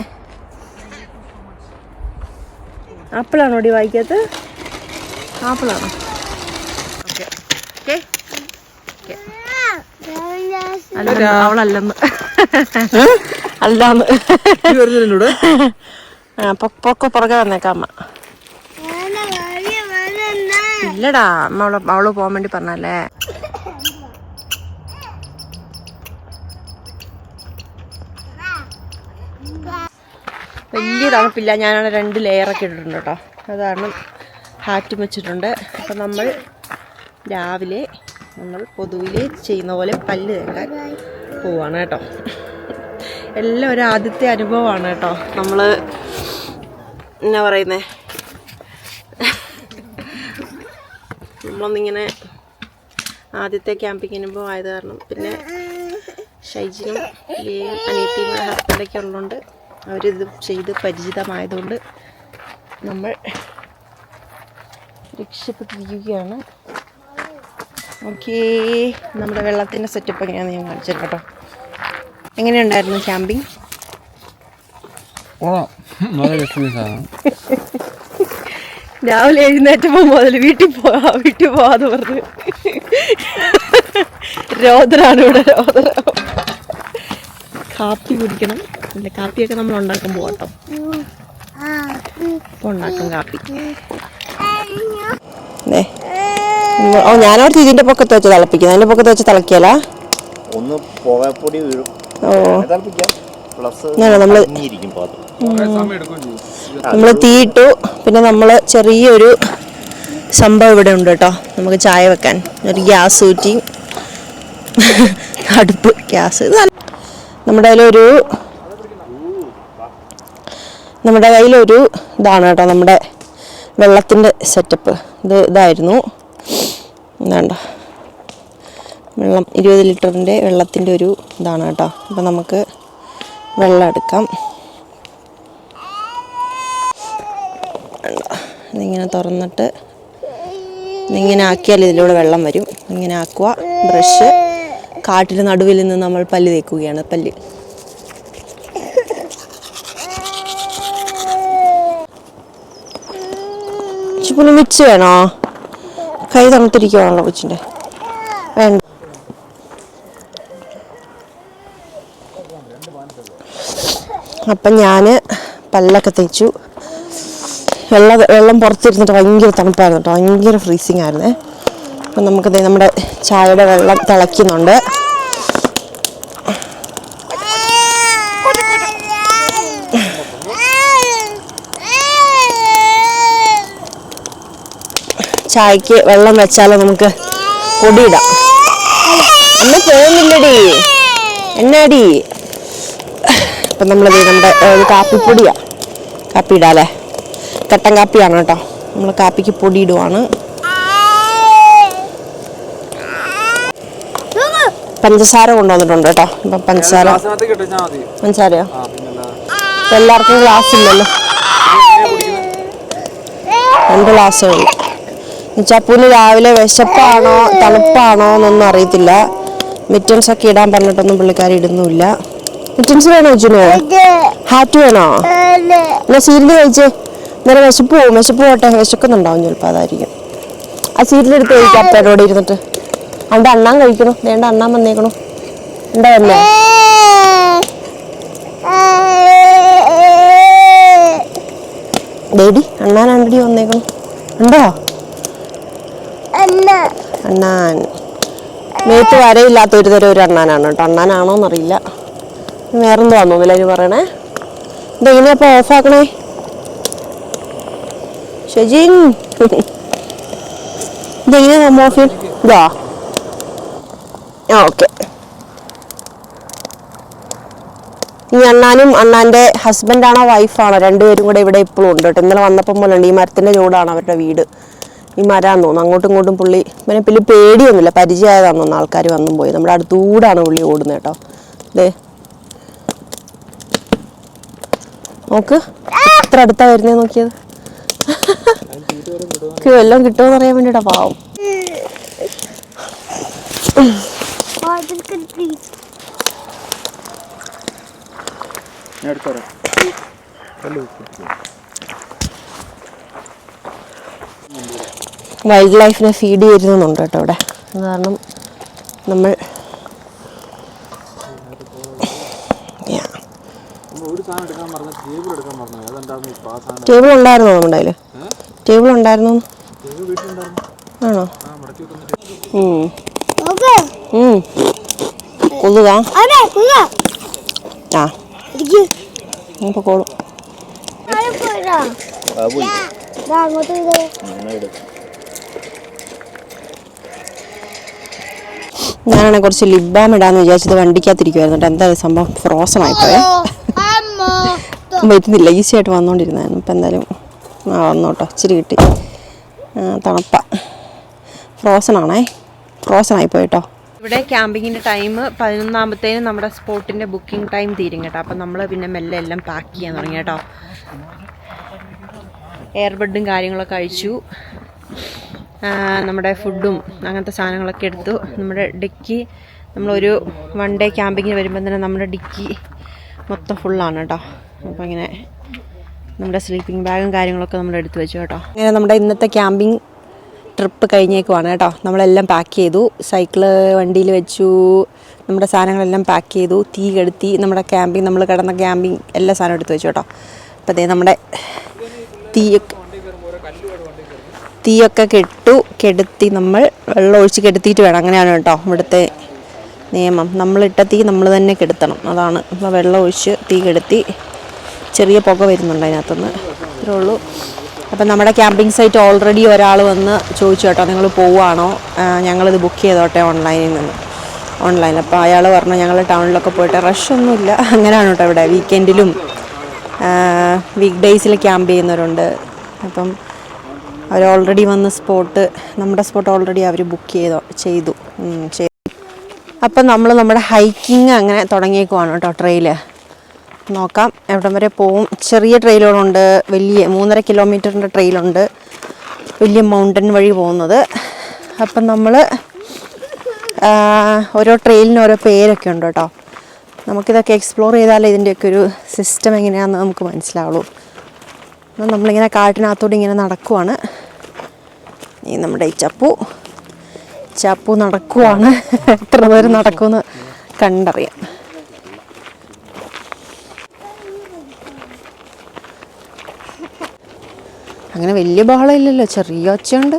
ആപ്പിളാണോ ഓടി വായിക്കാത്ത? ആപ്പിളാണോ? ഓക്കെ ഓക്കെ അവളല്ലെന്ന് അല്ലാന്ന് പൊക്കെ പുറകെ വന്നേക്കാം അമ്മ. ഇല്ലടാ, അമ്മ അവള് പോകാൻ വേണ്ടി പറഞ്ഞല്ലേ. വലിയ തണുപ്പില്ല. ഞാനാണ് 2 ലെയറൊക്കെ ഇട്ടിട്ടുണ്ട് കേട്ടോ. അതാണ് ഹാറ്റും വെച്ചിട്ടുണ്ട്. അപ്പം നമ്മൾ രാവിലെ പൊതുവിൽ ചെയ്യുന്ന പോലെ പല്ല് തേക്കാൻ പോവാണ് കേട്ടോ. എല്ലാം ഒരു ആദ്യത്തെ അനുഭവമാണ് കേട്ടോ. നമ്മൾ എന്നാ പറയുന്നേ, നമ്മളൊന്നിങ്ങനെ ആദ്യത്തെ ക്യാമ്പിംഗ് അനുഭവം ആയത് കാരണം, പിന്നെ ഷൈജിനും അനിയത്തിയും ഹസ്ബൻഡൊക്കെ ഉള്ളതുകൊണ്ട് അവരിത് ചെയ്ത് പരിചിതമായതുകൊണ്ട് നമ്മൾ രക്ഷപ്പെട്ടിരിക്കുകയാണ്. ഓക്കേ, നമ്മുടെ വെള്ളത്തിൻ്റെ സെറ്റപ്പ് എങ്ങനെയാണെന്ന് ഞാൻ കാണിച്ചു കേട്ടോ. എങ്ങനെയുണ്ടായിരുന്നു ക്യാമ്പിംഗ്? രാവിലെ എഴുന്നേറ്റപ്പോൾ മുതൽ വീട്ടിൽ പോവാന്ന് പറഞ്ഞു രോദനാണ് ഇവിടെ, രോദനം. കാപ്പി കുടിക്കണം. അല്ല, കാപ്പിയൊക്കെ നമ്മൾ ഉണ്ടാക്കാൻ പോകട്ടോ. അപ്പോൾ ഉണ്ടാക്കും കാപ്പി. ഞാനോർത്ത് ഇതിന്റെ പൊക്കത്ത് വെച്ച് തിളപ്പിക്കുന്നത്. അതിന്റെ പൊക്കത്ത് വെച്ച് തിളക്കിയാല നമ്മള് തീയിട്ടു. പിന്നെ നമ്മള് ചെറിയൊരു സംഭവം ഇവിടെ ഉണ്ട് കേട്ടോ, നമുക്ക് ചായ വെക്കാൻ. ഒരു ഗ്യാസ് ഊറ്റി, അടുപ്പ് ഗ്യാസ്. നമ്മുടെ കയ്യിലൊരു ഇതാണ് കേട്ടോ നമ്മുടെ വെള്ളത്തിൻ്റെ സെറ്റപ്പ്. ഇതായിരുന്നു വേണ്ട വെള്ളം, 20 ലിറ്ററിൻ്റെ വെള്ളത്തിൻ്റെ ഒരു ഇതാണ് കേട്ടോ. അപ്പം നമുക്ക് വെള്ളം എടുക്കാം. ഇതിങ്ങനെ തുറന്നിട്ട് ഇങ്ങനെ ആക്കിയാൽ ഇതിലൂടെ വെള്ളം വരും. ഇങ്ങനെ ആക്കുക. ബ്രഷ് കാട്ടിന് നടുവിൽ നിന്ന് നമ്മൾ പല്ല് തേക്കുകയാണ്. പല്ല് ചിപ്പുന് മിച്ച് വേണോ? കൈ തണുത്തിരിക്കുവാണല്ലോ കൊച്ചിൻ്റെ. വേണ്ട. അപ്പം ഞാൻ പല്ലൊക്കെ തേച്ചു. വെള്ളം പുറത്തിരുന്നിട്ട് ഭയങ്കര തണുപ്പായിരുന്നു കേട്ടോ, ഭയങ്കര ഫ്രീസിങ് ആയിരുന്നേ. അപ്പം നമുക്ക് നമ്മുടെ ചായയുടെ വെള്ളം തിളയ്ക്കുന്നുണ്ട്. ചായക്ക് വെള്ളം വെച്ചാലോ നമുക്ക് പൊടിയിടാം. അമ്മ പോകുന്നില്ലടി, എന്നാടി? അപ്പം നമ്മളത് നമ്മുടെ കാപ്പിപ്പൊടിയാ, കാപ്പി ഇടാല്ലേ. കട്ടൻ കാപ്പിയാണ് കേട്ടോ, നമ്മൾ കാപ്പിക്ക് പൊടി ഇടുവാണ്. പഞ്ചസാര കൊണ്ടുവന്നിട്ടുണ്ട് കേട്ടോ. അപ്പം പഞ്ചസാരയോ? എല്ലാവർക്കും ഗ്ലാസ് ഇല്ലല്ലോ, 2 ഗ്ലാസ്സേ ഉള്ളൂ. ചപ്പൂന് രാവിലെ വിശപ്പാണോ തണുപ്പാണോ എന്നൊന്നും അറിയത്തില്ല. മിറ്റൻസ് ഒക്കെ ഇടാൻ പറഞ്ഞിട്ടൊന്നും പുള്ളിക്കാരി ഇടുന്നുമില്ല. മിറ്റൻസ് വേണോ വെച്ചിനോ? ഹാറ്റ് വേണോ? എന്നാ സീരിയൽ കഴിച്ചേ. നേരെ വിശപ്പ് പോട്ടെ, വിശക്കുന്നുണ്ടാവും ചിലപ്പോൾ, അതായിരിക്കും. ആ സീരിയലെടുത്ത് കഴിക്കാം അപ്പേരോടെ ഇരുന്നിട്ട്. അവിടെ അണ്ണാൻ കഴിക്കണു, വേണ്ട അണ്ണാൻ വന്നേക്കണു. എന്താ വന്നേ? ഡേഡി അണ്ണാനാണ്ടടി വന്നേക്കണു. ഉണ്ടോ അണ്ണാൻ? മേത്ത് വരയില്ലാത്ത ഒരു തരം ഒരു അണ്ണാനാണ് കേട്ടോ. അണ്ണാനാണോന്നറിയില്ല, വേറെന്തോ തോന്നുന്നില്ല അതിന് പറയണേ. ഇതെങ്ങനെയാ അപ്പോൾ ഓഫാക്കണേ ഷജിൻ? ഇതെങ്ങനെയാ നമ്മൾ ഓഫ് ചെയ്യും? ഇതാ, ആ ഓക്കെ. ഈ അണ്ണാനും അണ്ണാൻ്റെ ഹസ്ബൻഡാണോ വൈഫാണോ രണ്ടുപേരും കൂടെ ഇവിടെ ഇപ്പോഴും ഉണ്ട് കേട്ടോ. ഇന്നലെ വന്നപ്പം പോലെ ഉണ്ട്. ഈ മരത്തിൻ്റെ ചൂടാണ് അവരുടെ വീട്. ഈ മരാന്ന് തോന്നുന്നു. അങ്ങോട്ടും ഇങ്ങോട്ടും പുള്ളി പിന്നെ പേടിയൊന്നുമില്ല, പരിചയമായതാന്ന് തോന്നുന്നു. ആൾക്കാർ വന്നും പോയി. നമ്മുടെ അടുത്തൂടാണ് പുള്ളി ഓടുന്നത് കേട്ടോ. അതെ, നോക്ക് എത്ര അടുത്താ വരുന്നേ നോക്കിയത്. വല്ലതും കിട്ടുമെന്ന് അറിയാൻ വേണ്ടിട്ടാ പാവം. വൈൽഡ് ലൈഫിനെ ഫീഡ് ചെയ്യുന്നുണ്ട് കേട്ടോ ഇവിടെ. അത് കാരണം നമ്മൾ ടേബിൾ ഉണ്ടായിരുന്നോ നമ്മുടെ കയ്യിൽ? ടേബിൾ ഉണ്ടായിരുന്നു ആണോ? കൊതുകാ? ആ പൊക്കോളും. ഞാനാണെ കുറച്ച് ലിപ് ബാം ഇടാന്ന് വിചാരിച്ചത് വണ്ടിക്കകത്തിരിക്കുവായിരുന്നു. എന്താ സംഭവം, ഫ്രോസൺ ആയിപ്പോയേ. വരുന്നില്ല, ഈസി ആയിട്ട് വന്നുകൊണ്ടിരുന്നായിരുന്നു. ഇപ്പം എന്തായാലും വന്നു കേട്ടോ, ഇച്ചിരി കിട്ടി. തണുപ്പ ഫ്രോസൺ ആയിപ്പോയി കേട്ടോ. ഇവിടെ ക്യാമ്പിങ്ങിൻ്റെ ടൈം 11 നമ്മുടെ സ്പോട്ടിൻ്റെ ബുക്കിംഗ് ടൈം തീരും കേട്ടോ. അപ്പം നമ്മൾ പിന്നെ മെല്ലെ എല്ലാം പാക്ക് ചെയ്യാൻ തുടങ്ങി കേട്ടോ. എയർബഡും കാര്യങ്ങളൊക്കെ അഴിച്ചു, നമ്മുടെ ഫുഡും അങ്ങനത്തെ സാധനങ്ങളൊക്കെ എടുത്തു. നമ്മുടെ ഡിക്കി, നമ്മളൊരു 1 ഡേ ക്യാമ്പിങ്ങിന് വരുമ്പോൾ തന്നെ നമ്മുടെ ഡിക്കി മൊത്തം ഫുള്ളാണ് കേട്ടോ. അപ്പോൾ ഇങ്ങനെ നമ്മുടെ സ്ലീപ്പിംഗ് ബാഗും കാര്യങ്ങളൊക്കെ നമ്മൾ എടുത്തു വെച്ചു കേട്ടോ. അങ്ങനെ നമ്മുടെ ഇന്നത്തെ ക്യാമ്പിങ് ട്രിപ്പ് കഴിഞ്ഞേക്കുവാണ് കേട്ടോ. നമ്മളെല്ലാം പാക്ക് ചെയ്തു, സൈക്കിള് വണ്ടിയിൽ വെച്ചു, നമ്മുടെ സാധനങ്ങളെല്ലാം പാക്ക് ചെയ്തു, തീ കെടുത്തി. നമ്മുടെ ക്യാമ്പിങ്, നമ്മൾ കിടന്ന ക്യാമ്പിങ് എല്ലാ സാധനവും എടുത്തു വെച്ചു കേട്ടോ. അപ്പോൾ അതേ നമ്മുടെ തീയൊക്കെ കെടുത്തി നമ്മൾ വെള്ളം ഒഴിച്ച് കെടുത്തിയിട്ട് വേണം. അങ്ങനെയാണ് കേട്ടോ ഇവിടുത്തെ നിയമം. നമ്മളിട്ട തീ നമ്മൾ തന്നെ കെടുത്തണം, അതാണ്. അപ്പോൾ വെള്ളം ഒഴിച്ച് തീ കെടുത്തി. ചെറിയ പുക വരുന്നുണ്ട് അതിനകത്തുനിന്ന്, ഇത്രേ ഉള്ളൂ. അപ്പം നമ്മുടെ ക്യാമ്പിംഗ് സൈറ്റ് ഓൾറെഡി ഒരാൾ വന്ന് ചോദിച്ചു കേട്ടോ, നിങ്ങൾ പോവുകയാണോ? ഞങ്ങളിത് ബുക്ക് ചെയ്തോട്ടെ ഓൺലൈനിൽ. അപ്പോൾ അയാൾ പറഞ്ഞു ഞങ്ങൾ ടൗണിലൊക്കെ പോയിട്ട്, റഷൊന്നുമില്ല. അങ്ങനെയാണ് കേട്ടോ ഇവിടെ. വീക്കെൻഡിലും വീക്ക് ഡേയ്സിൽ ക്യാമ്പ് ചെയ്യുന്നവരുണ്ട്. അപ്പം അവർ ഓൾറെഡി വന്ന് നമ്മുടെ സ്പോട്ട് ഓൾറെഡി അവർ ബുക്ക് ചെയ്തു. അപ്പം നമ്മൾ നമ്മുടെ ഹൈക്കിങ് അങ്ങനെ തുടങ്ങിയേക്കുവാണ് കേട്ടോ. ട്രെയില് നോക്കാം എവിടം വരെ പോവും. ചെറിയ ട്രെയിലുകളുണ്ട്, വലിയ 3.5 കിലോമീറ്ററിൻ്റെ ട്രെയിലുണ്ട്, വലിയ മൗണ്ടൻ വഴി പോകുന്നത്. അപ്പം നമ്മൾ ഓരോ ട്രെയിലിന് ഓരോ പേരൊക്കെ ഉണ്ട് കേട്ടോ. നമുക്കിതൊക്കെ എക്സ്പ്ലോർ ചെയ്താലേ ഇതിൻ്റെയൊക്കെ ഒരു സിസ്റ്റം എങ്ങനെയാണെന്ന് നമുക്ക് മനസ്സിലാവുള്ളൂ. നമ്മളിങ്ങനെ കാട്ടിനകത്തോടെ ഇങ്ങനെ നടക്കുവാണ്. ഈ നമ്മുടെ ഈ ചപ്പു നടക്കുവാണ്. എത്ര ദൂരം നടക്കുമെന്ന് കണ്ടറിയാം. അങ്ങനെ വലിയ ബഹളം ഇല്ലല്ലോ, ചെറിയ ഒച്ചയുണ്ട്.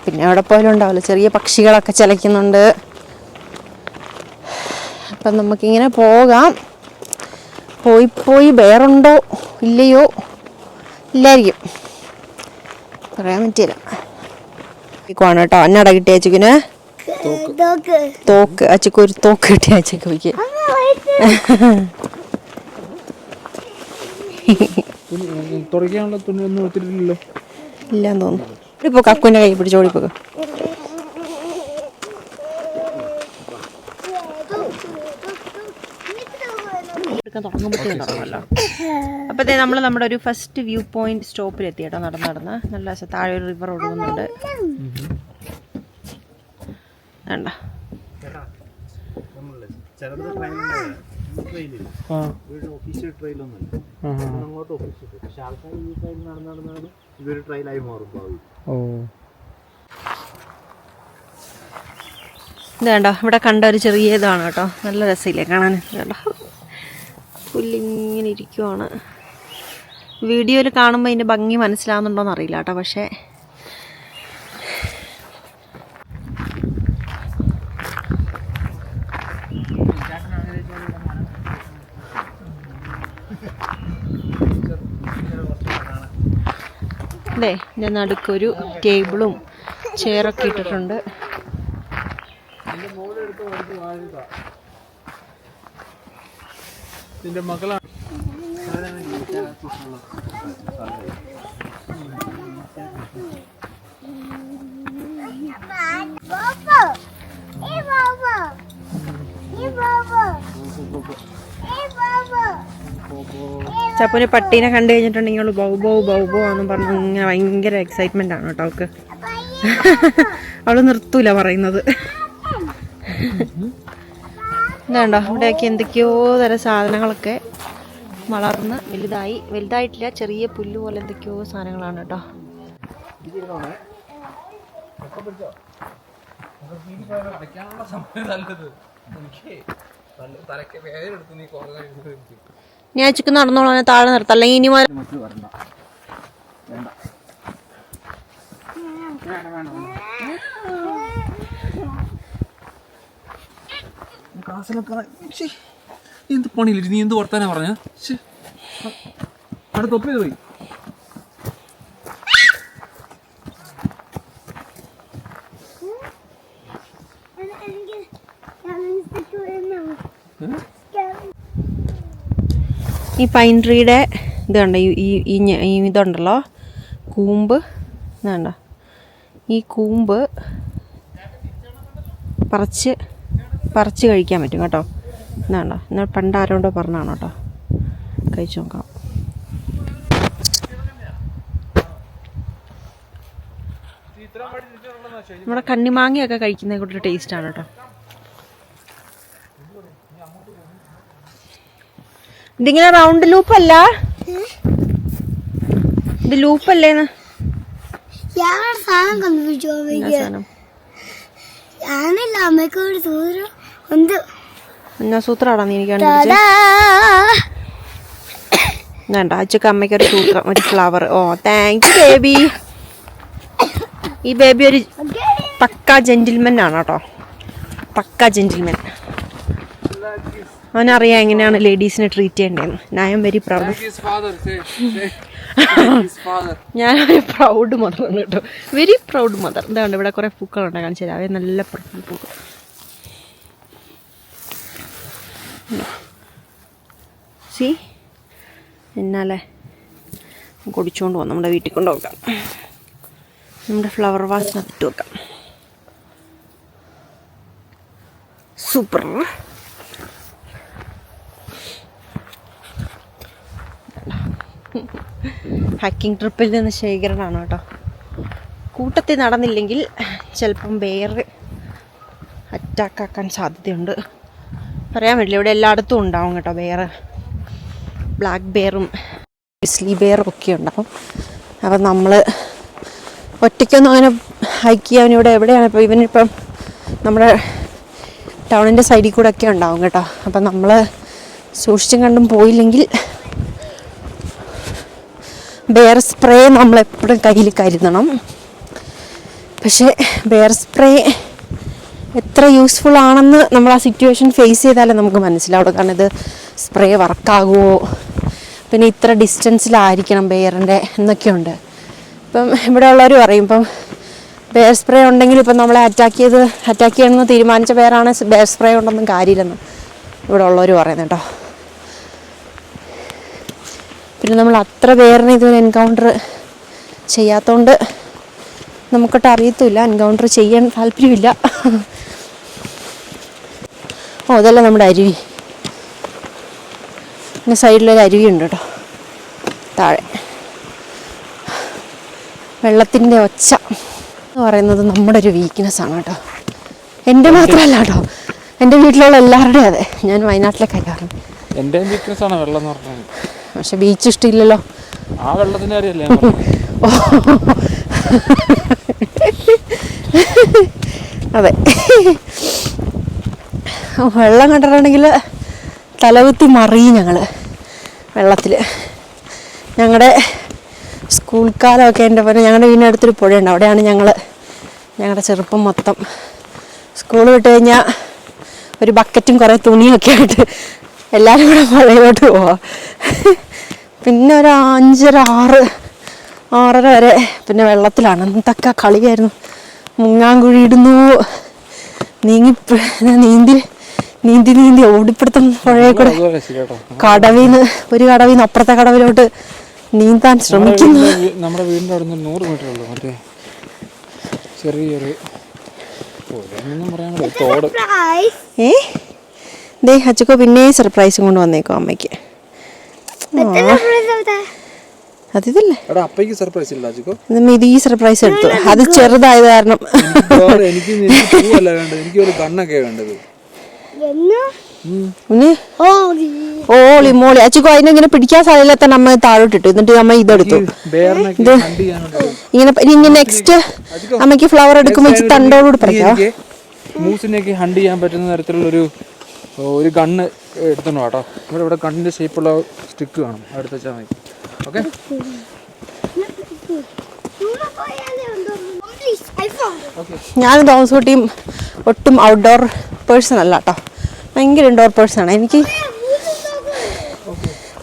പിന്നെ എവിടെ പോയാലും ഉണ്ടാവില്ല, ചെറിയ പക്ഷികളൊക്കെ ചിലയ്ക്കുന്നുണ്ട്. അപ്പം നമുക്കിങ്ങനെ പോകാം. പോയി വേറുണ്ടോ ഇല്ലയോ, ഇല്ലായിരിക്കും, പറയാൻ പറ്റില്ല. ാണ് കേട്ടോ. എന്നട കിട്ടിയ അച്ചക്കിന് തോക്ക്. അച്ചക്ക് ഒരു തോക്ക് കിട്ടിയ അച്ചക്ക് പോയിക്ക്. ഇല്ലാന്ന് തോന്നുന്നു. ഇപ്പൊ കക്കുവിന്റെ കൈ പിടിച്ച് ഓടിപ്പോക്ക്. അപ്പത്തേ നമ്മൾ നമ്മുടെ ഒരു ഫസ്റ്റ് വ്യൂ പോയിന്റ് സ്റ്റോപ്പിലെത്തി കേട്ടോ. നടന്ന് നല്ല താഴെ ഒരു റിവർ ഒഴുകുന്നുണ്ട്. വേണ്ട ഇത് വേണ്ട. ഇവിടെ കണ്ട ഒരു ചെറിയ ഇതാണ് കേട്ടോ. നല്ല രസമില്ലേ കാണാൻ. വേണ്ട പുല്ലിങ്ങനെ ഇരിക്കുവാണ്. വീഡിയോയിൽ കാണുമ്പോൾ ഇതിൻ്റെ ഭംഗി മനസ്സിലാവുന്നുണ്ടോയെന്ന് അറിയില്ല കേട്ടോ. പക്ഷേ അതെ, ഇതിൻ്റെ നടുക്കൊരു ടേബിളും ചെയറൊക്കെ ഇട്ടിട്ടുണ്ട്. മകളാണ്. ചപ്പുന് പട്ടീനെ കണ്ടു കഴിഞ്ഞിട്ടുണ്ടെങ്കിൽ ബൗബോ എന്നും പറഞ്ഞ് ഇങ്ങനെ ഭയങ്കര എക്സൈറ്റ്മെന്റ് ആണ് കേട്ടോ അവൾക്ക്. അവള് നിർത്തൂല പറയുന്നത്. ഇതുണ്ടോ, ഇവിടെയൊക്കെ എന്തൊക്കെയോ തരം സാധനങ്ങളൊക്കെ വളർന്ന് വലുതായിട്ടില്ല, ചെറിയ പുല്ല് പോലെ എന്തൊക്കെയോ സാധനങ്ങളാണ് കേട്ടോ. ഞാൻ ചിക്കൻ നടന്നോളാം, താഴെ നിർത്താം, അല്ലെങ്കിൽ ഇനി എന്ത് പണിയില്ല. നീ എന്ത് വർത്താനാ പറഞ്ഞ? അവിടെ തൊപ്പി പോയി. ഈ പൈൻ ട്രീയുടെ ഇത് കണ്ടോ, ഈ ഇതുണ്ടല്ലോ കൂമ്പ്, ഇതുണ്ടോ ഈ കൂമ്പ് പറിച്ച് കഴിക്കാൻ പറ്റും കേട്ടോ. ഇതുണ്ടോ, എന്നാൽ പണ്ട് ആരോണ്ടോ പറഞ്ഞാണ് കേട്ടോ. കഴിച്ചു നോക്കാം. നമ്മുടെ കണ്ണിമാങ്ങയൊക്കെ കഴിക്കുന്ന കൂട്ടൊരു ടേസ്റ്റാണ് കേട്ടോ. ഇതിങ്ങനെ റൗണ്ട് ലൂപ്പല്ല, ഇത് ലൂപ്പല്ലേന്ന് സൂത്രാടാ നീ എനിക്ക് വേണ്ട. അച്ഛക്ക് അമ്മയ്ക്കൊരു സൂത്രം, ഒരു flower. Oh thank you baby. ഈ ബേബി ഒരു പക്കാ ജെന്റിൽമെൻ ആണ് കേട്ടോ, പക്കാ ജെന്റിൽമെൻ. അവനറിയാം എങ്ങനെയാണ് ലേഡീസിനെ ട്രീറ്റ് ചെയ്യേണ്ടതെന്ന്. I am very proud. ഞാനൊരു പ്രൗഡ് മദറാണ് കേട്ടോ, വെരി പ്രൗഡ് മദർ. എന്താണ് ഇവിടെ കുറേ പൂക്കളുണ്ട്, കാണിച്ചു തരാം. അവയെ നല്ല പൂക്കൾ. സി എന്നാലേ കുടിച്ചുകൊണ്ട് പോകാം, നമ്മുടെ വീട്ടിൽ കൊണ്ട് വെക്കാം. നമ്മുടെ ഫ്ലവർ വാസിനകത്ത് ഇട്ട് വെക്കാം. സൂപ്പർ. ഹൈക്കിംഗ് ട്രിപ്പിൽ നിന്ന് ശേഖരണമാണ് കേട്ടോ. കൂട്ടത്തിൽ നടന്നില്ലെങ്കിൽ ചിലപ്പം ബെയർ അറ്റാക്ക് ആക്കാൻ സാധ്യതയുണ്ട്. പറയാൻ പറ്റില്ല, ഇവിടെ എല്ലായിടത്തും ഉണ്ടാവും കേട്ടോ ബെയർ. ബ്ലാക്ക് ബെയറും ഗ്രിസ്ലി ബെയറും ഒക്കെ ഉണ്ടാവും. അപ്പം നമ്മൾ ഒറ്റയ്ക്കൊന്നും അങ്ങനെ ഹൈക്ക് ചെയ്യാൻ ഇവിടെ എവിടെയാണ് ഇപ്പോൾ ഇവനിപ്പം നമ്മുടെ ടൗണിൻ്റെ സൈഡിൽ കൂടെ ഒക്കെ ഉണ്ടാവും കേട്ടോ. അപ്പം നമ്മൾ സൂക്ഷിച്ചും കണ്ടും പോയില്ലെങ്കിൽ ബെയർ സ്പ്രേ നമ്മളെപ്പോഴും കയ്യിൽ കരുതണം. പക്ഷേ ബെയർ സ്പ്രേ എത്ര യൂസ്ഫുൾ ആണെന്ന് നമ്മൾ ആ സിറ്റുവേഷൻ ഫേസ് ചെയ്താലേ നമുക്ക് മനസ്സിലാവുള്ളൂ. കാരണം ഇത് സ്പ്രേ വർക്കാകുമോ, പിന്നെ ഇത്ര ഡിസ്റ്റൻസിലായിരിക്കണം ബെയറിൻ്റെ എന്നൊക്കെയുണ്ട്. ഇപ്പം ഇവിടെ ഉള്ളവർ പറയും ഇപ്പം ബെയർ സ്പ്രേ ഉണ്ടെങ്കിൽ ഇപ്പം നമ്മളെ അറ്റാക്ക് ചെയ്യണമെന്ന് തീരുമാനിച്ച ബെയറാണ് ബെയർ സ്പ്രേ ഉണ്ടെന്നും കാര്യമില്ലെന്ന് ഇവിടെ ഉള്ളവർ പറയുന്നത് കേട്ടോ. പിന്നെ നമ്മൾ അത്ര ബെയറിനെ ഇതുവരെ എൻകൗണ്ടർ ചെയ്യാത്തതുകൊണ്ട് നമുക്കൊട്ട് അറിയത്തില്ല, എൻകൗണ്ടർ ചെയ്യാൻ താല്പര്യമില്ല. ഓ അതല്ല നമ്മുടെ അരുവി, പിന്നെ സൈഡിലൊരു അരുവി ഉണ്ട് കേട്ടോ താഴെ. വെള്ളത്തിൻ്റെ ഒച്ച എന്ന് പറയുന്നത് നമ്മുടെ ഒരു വീക്ക്നെസ്സാണ് കേട്ടോ. എൻ്റെ മാത്രമല്ല കേട്ടോ, എൻ്റെ വീട്ടിലുള്ള എല്ലാവരുടെയും അതെ. ഞാൻ വയനാട്ടിലെ കാരണം എൻ്റെ വീക്ക്നെസ്സാണ് വെള്ളം എന്ന് പറഞ്ഞാൽ. പക്ഷെ ബീച്ച് ഇഷ്ടമില്ലല്ലോ. ആ വെള്ളത്തിൻ്റെ കാര്യമല്ലേ അതെ. വെള്ളം കണ്ടിട്ടുണ്ടെങ്കിൽ തലകുത്തി മറിയും ഞങ്ങൾ വെള്ളത്തിൽ. ഞങ്ങളുടെ സ്കൂൾ കാലമൊക്കെ എൻ്റെ പോലെ ഞങ്ങളുടെ വീടിനടുത്തൊരു പുഴയുണ്ട്, അവിടെയാണ് ഞങ്ങളുടെ ചെറുപ്പം മൊത്തം. സ്കൂൾ വിട്ട് കഴിഞ്ഞാൽ ഒരു ബക്കറ്റും കുറേ തുണിയൊക്കെ ആയിട്ട് എല്ലാവരും കൂടെ പുഴയിലോട്ട് പോവാം. പിന്നെ ഒരു 5, 6 വരെ പിന്നെ വെള്ളത്തിലാണ്. എന്തൊക്കെ കളിയായിരുന്നു. മുങ്ങാങ്കുഴി ഇടുന്നു, നീന്തി ഓടിപ്പിടുത്തം പുഴയിൽ കൂടെ. ഒരു കടവിന്ന് അപ്പുറത്തെ കടവിലോട്ട് നീന്താൻ ശ്രമിക്കുന്നു. നമ്മുടെ വീടിൻ്റെ അവിടെ നിന്ന് 100 മീറ്റർ ഉള്ളൂ. മറ്റേ ചെറിയൊരു തോട്. ദേ അച്ചക്കോ പിന്നെ സർപ്രൈസും കൊണ്ട് വന്നേക്കോ അമ്മയ്ക്ക്. അതില്ലേ ഇത് ഈ സർപ്രൈസ് എടുത്തു, അത് ചെറുതായത് കാരണം. ഓളി മോളി അച്ചക്കോ അതിനെങ്ങനെ പിടിക്കാൻ സാധ്യത തന്നെ അമ്മ താഴോട്ടിട്ടു. എന്നിട്ട് അമ്മ ഇതെടുത്തു. ഇത് ഇങ്ങനെ നെക്സ്റ്റ് അമ്മയ്ക്ക് ഫ്ലവർ എടുക്കുമ്പോൾ തണ്ടോടുകൂടി പറിക്കാം. മൂസിനെയൊക്കെ ഹണ്ട് ചെയ്യാൻ പറ്റുന്ന തരത്തിലുള്ളൊരു ഗണ്ണ് എടുത്തോണ്ട് കേട്ടോ. ഇവിടെ ഗണ്ണിൻ്റെ ഷേപ്പുള്ള സ്റ്റിക്ക് കാണും, അടുത്ത് വെച്ചാൽ മതി. ഓക്കെ, ഞാൻ തോമസ്കുട്ടിയും ഒട്ടും ഔട്ട്ഡോർ പേഴ്സൺ അല്ല കേട്ടോ, ഭയങ്കര ഇൻഡോർ പേഴ്സണാണ് എനിക്ക്.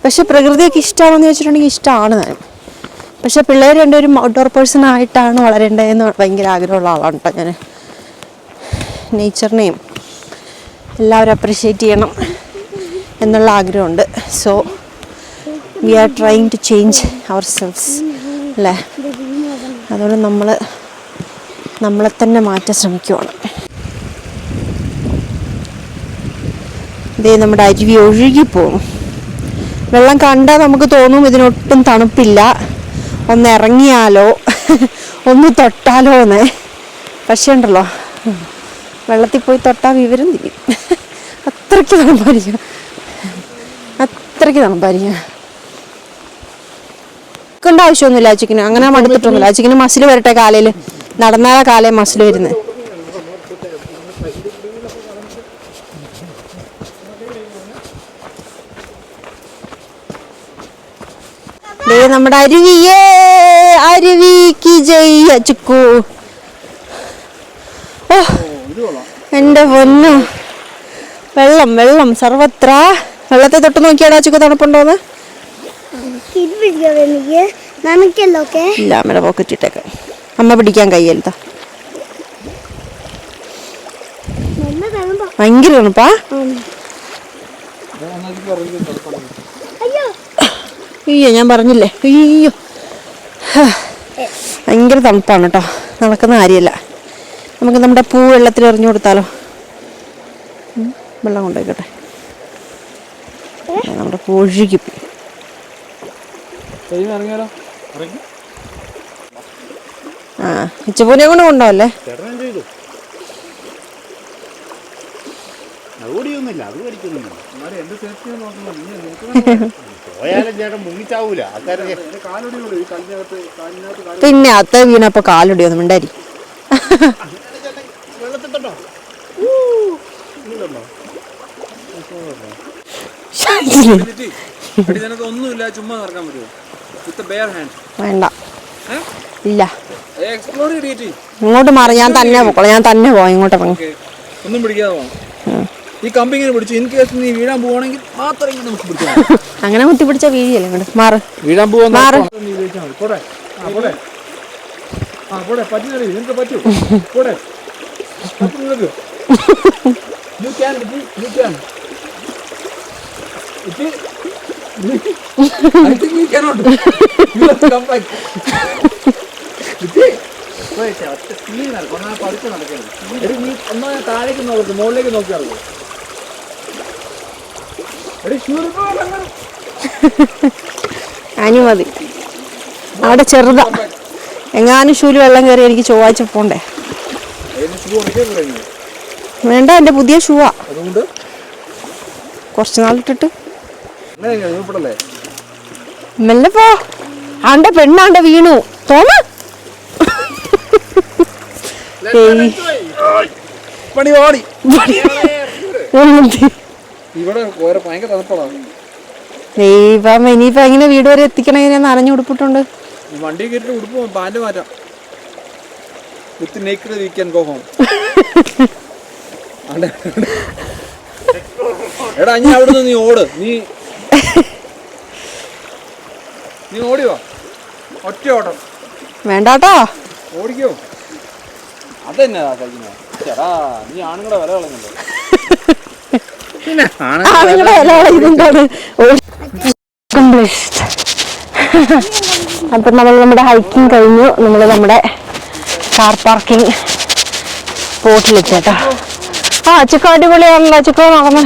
പക്ഷെ പ്രകൃതിയൊക്കെ ഇഷ്ടമാണെന്ന് ചോദിച്ചിട്ടുണ്ടെങ്കിൽ ഇഷ്ടമാണ് ഞാൻ. പക്ഷെ പിള്ളേർ രണ്ടുപേരും ഔട്ട്ഡോർ പേഴ്സൺ ആയിട്ടാണ് വളരേണ്ടതെന്ന് ഭയങ്കര ആഗ്രഹമുള്ള ആളാണ് കേട്ടോ ഞാൻ. നേച്ചറിനെയും എല്ലാവരും അപ്രിഷ്യേറ്റ് ചെയ്യണം എന്നുള്ള ആഗ്രഹമുണ്ട്. So we are trying to change ourselves അല്ലേ. അതുകൊണ്ട് നമ്മളെ തന്നെ മാറ്റാൻ ശ്രമിക്കുവാണ്. ഇതേ നമ്മുടെ അരുവി ഒഴുകിപ്പോകും. വെള്ളം കണ്ടാൽ നമുക്ക് തോന്നും ഇതിനൊട്ടും തണുപ്പില്ല, ഒന്ന് ഇറങ്ങിയാലോ ഒന്ന് തൊട്ടാലോ എന്ന്. പക്ഷേ ഉണ്ടല്ലോ, വെള്ളത്തിൽ പോയി തൊട്ടാൽ വിവരം തിരിയും. അത്രയ്ക്ക് തണുപ്പായിരിക്കും. കൊണ്ട് ആവശ്യമൊന്നുമില്ല അച്ചിക്കിന്, അങ്ങനെ മടുത്തിട്ടൊന്നുമില്ല. അച്ചിക്കിന് മസിൽ വരട്ടെ കാലയിൽ, നടന്നാല കാലേ മസിൽ വരുന്നത്. നമ്മുടെ അരുവിയേ, അരുവിക്ക് ജയ് അച്ചുക്കു. ഓ എൻ്റെ പൊന്നു, വെള്ളം സർവത്ര. വെള്ളത്തെ തൊട്ട് നോക്കിയാടാ അച്ചുക്കു തണുപ്പുണ്ടോന്ന്. ഇല്ല, അമ്മയുടെ പോക്കറ്റ് ഇട്ടേക്ക്. അമ്മ പിടിക്കാൻ കയ്യല്ല, ഭയങ്കര തണുപ്പാ. അയ്യോ ഞാൻ പറഞ്ഞില്ലേ, അയ്യോ ഭയങ്കര തണുപ്പാണ് കേട്ടോ. നടക്കുന്ന കാര്യമല്ല. നമുക്ക് നമ്മുടെ പൂ വെള്ളത്തിൽ എറിഞ്ഞു കൊടുത്താലോ. വെള്ളം കൊണ്ടുപോയിക്കോട്ടെ, നമ്മുടെ പൂ ഒഴുകി. ആ ഇച്ചപ്പൂനെ കൊണ്ട് കൊണ്ടുപോകല്ലേ. പേടിക്കൊന്നുമില്ല. എന്നാലും എന്റെ സേഫ്റ്റി നോക്കണം. നീ നിനക്ക് പോയാലും ചേട്ടൻ മുങ്ങിച്ചാവൂല ആൾക്കാരൊക്കെ. എന്റെ കാലൊടിയുള്ളൂ ഈ കാലിനകത്ത് കാൽ പിന്നെ അത്ത വീണപ്പോ കാലൊടിയൊന്നും മിണ്ടാരി. വെള്ളത്തിട്ടോ നിനക്ക് ഒന്നുമില്ല, ചുമ്മാ നടക്കാൻ പറ്റുമോ വിത്ത് ബെയർ ഹാൻഡ്? വേണ്ട, ഇല്ല. എക്സ്പ്ലോർ ചെയ്തിട്ട് ഇങ്ങോട്ട് മാറി, ഞാൻ തന്നെ പോക്കോളാം. ഞാൻ തന്നെ പോവാം. ഇങ്ങോട്ട് ഇറങ്ങി. ഒന്നും പിടിക്കാതെ പോകണം. ഈ കമ്പി ഇങ്ങനെ പിടിച്ചു, ഇൻ കേസ് നീ വീഴാൻ പോവാണെങ്കിൽ മാത്രം ഇങ്ങനെ നമുക്ക് പിടിക്കാം. അങ്ങനെ കുത്തി പിടിച്ച വീഴിയല്ലേ ഇങ്ങോട്ട് മാറ്. വീഴാൻ പോവാ മാറ്. പോടെ പോടെ പറ്റുന്നില്ല, നിനക്ക് പറ്റൂ. പോടെ നിനക്ക് you can you can I think we cannot. You have to come back. നീ ഒന്നാ താഴേക്ക് നോക്ക്, മുകളിലേക്ക് നോക്കി നടക്കും. അനി മതി, അവിടെ ചെറുതാ. എങ്ങാനും ഷൂല് വെള്ളം കയറി എനിക്ക് ചൊവ്വാഴ്ച പോണ്ടേ. വേണ്ട, എൻ്റെ പുതിയ ഷൂവാ. അതുകൊണ്ട് കുറച്ച് നാളിട്ടിട്ട് ഇവിടെ മെല്ലെ പോ. ആണ്ടെ പെണ്ണാണ്ടെ വീണു തോന്ന. പണി ഓടി. ഇവിടെ ഭയങ്കര തണുപ്പാണ്. ദൈവം, ഇനിയിപ്പോ എങ്ങനെ വീട് വരെ എത്തിക്കണേ? നനഞ്ഞു ഉടുപ്പിട്ടുണ്ട്. വണ്ടി കയറ്റിട്ട് ഉടുപ്പ് പാൻറ് മാറ്റാം. വിത്ത് naked we can go home. എടാ ഇനി അവിടുന്ന് നീ ഓട്. നീ ഓടിയോ? ഒറ്റ ഓട്ടം വേണ്ടാട്ടോ, ഓടിക്കോ. അതെന്നാ കഴിക്കുന്നത്? ചേടാ നീ ആണുങ്ങളെ വില കളഞ്ഞല്ലോ. അപ്പൊ നമ്മൾ നമ്മുടെ ഹൈക്കിങ് കഴിഞ്ഞു. നമ്മൾ നമ്മുടെ കാർ പാർക്കിംഗ് സ്പോട്ടിലെത്തിട്ടോ. ആ ചിക്കോ അടിപൊളിയാണല്ലോ. ചിക്കോ നടന്നു.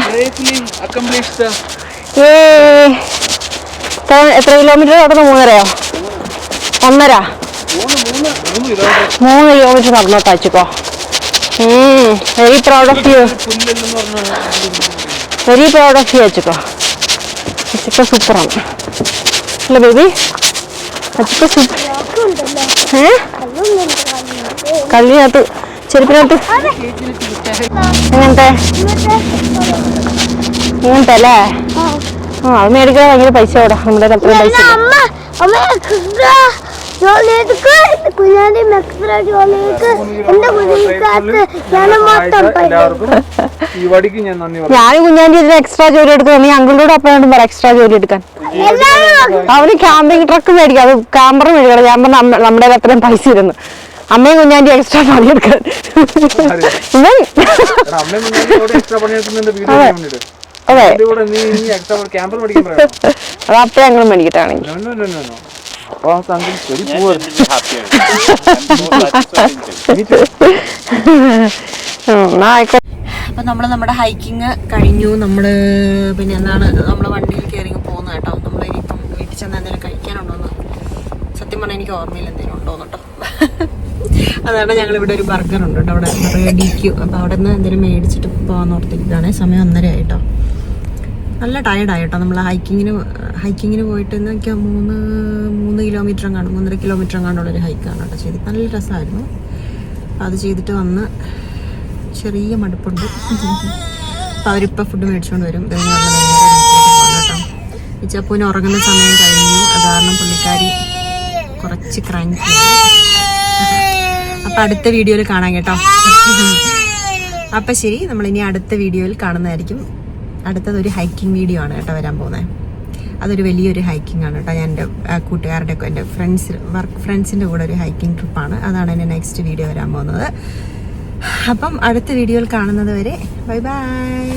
എത്ര കിലോമീറ്റർ നടന്നു? 3.5 1.5 3 കിലോമീറ്റർ നടന്നോട്ടാ Chikko. Very proud of you. Very proud of you Chikko. Chikko സൂപ്പറാണ് അല്ലേ ബേബി? ചിക്കോ സൂപ്പർ. കല്ലിനകത്ത് ചെരുപ്പിനകത്ത് എങ്ങനത്തെ ഇങ്ങനത്തെ അല്ലേ? അത് മേടിക്കാൻ ഭയങ്കര പൈസ ഓടാ. നമ്മുടെ അത്രയും പൈസ. ഞാൻ കുഞ്ഞാൻ്റെ ഇതിന് എക്സ്ട്രാ ജോലി എടുക്കണം. നീ അങ്കിളോട് അപ്പോഴും പറ എക്സ്ട്രാ ജോലി എടുക്കാൻ. അവന് ക്യാമ്പിംഗ് ട്രക്ക് മേടിക്കാം, അത് ക്യാമ്പർ മേടിക്കണം. ഞാൻ പറഞ്ഞ നമ്മുടെ അത്രയും പൈസ ഇരുന്നു. അമ്മയും കുഞ്ഞാൻ്റെ എക്സ്ട്രാ പണിയെടുക്കാൻ. അതെ, അതപ്പോ ഞങ്ങൾ മേടിക്കട്ടാണെങ്കിൽ. അപ്പൊ നമ്മള് നമ്മുടെ ഹൈക്കിങ് കഴിഞ്ഞു. നമ്മള് പിന്നെ എന്താണ്, നമ്മള് വണ്ടിയിൽ കയറി പോകുന്ന കേട്ടോ. നമ്മൾ ഇനിയിപ്പം വീട്ടിൽ ചെന്ന് എന്തെങ്കിലും കഴിക്കാനുണ്ടോന്ന് സത്യം പറഞ്ഞാൽ എനിക്ക് ഓർമ്മയില്ല എന്തെങ്കിലും ഉണ്ടോന്ന് കേട്ടോ. അതാണ് ഞങ്ങൾ ഇവിടെ ഒരു ബർഗർ ഉണ്ട് കേട്ടോ, അവിടെ റെഡിക്കു. അപ്പൊ അവിടെ നിന്ന് എന്തെങ്കിലും മേടിച്ചിട്ട് പോകാൻ ഓർത്തിട്ടാണ്. സമയം 1:30 ആയിട്ടോ. നല്ല ടയർഡായിട്ടോ. നമ്മൾ ഹൈക്കിങ്ങിന് പോയിട്ട് എന്നൊക്കെ 3 കിലോമീറ്റർ കാണും, 3.5 കിലോമീറ്റർ കാണുള്ളൊരു ഹൈക്കാണ് കേട്ടോ ചെയ്ത്. നല്ല രസമായിരുന്നു. അപ്പം അത് ചെയ്തിട്ട് വന്ന് ചെറിയ മടുപ്പുണ്ട്. അപ്പം അവരിപ്പോൾ ഫുഡ് മേടിച്ചുകൊണ്ട് വരും. കേട്ടോ, ഇച്ചപ്പൂന് ഉറങ്ങുന്ന സമയം കഴിഞ്ഞു. അത് കാരണം പുള്ളിക്കാരി കുറച്ച് ക്രാങ്കിയാണ്. അപ്പം അടുത്ത വീഡിയോയിൽ കാണാം കേട്ടോ. അപ്പം ശരി, നമ്മളിനി അടുത്ത വീഡിയോയിൽ കാണുന്നതായിരിക്കും. അടുത്തതൊരു ഹൈക്കിംഗ് വീഡിയോ ആണ് കേട്ടോ വരാൻ പോകുന്നത്. അതൊരു വലിയൊരു ഹൈക്കിംഗ് ആണ് കേട്ടോ. ഞാൻ എൻ്റെ കൂട്ടുകാരുടെ ഒക്കെ എൻ്റെ ഫ്രണ്ട്സിൻ്റെ കൂടെ ഒരു ഹൈക്കിംഗ് ട്രിപ്പാണ്. അതാണ് എൻ്റെ നെക്സ്റ്റ് വീഡിയോ വരാൻ പോകുന്നത്. അപ്പം അടുത്ത വീഡിയോയിൽ കാണുന്നത് വരെ ബൈ ബൈ.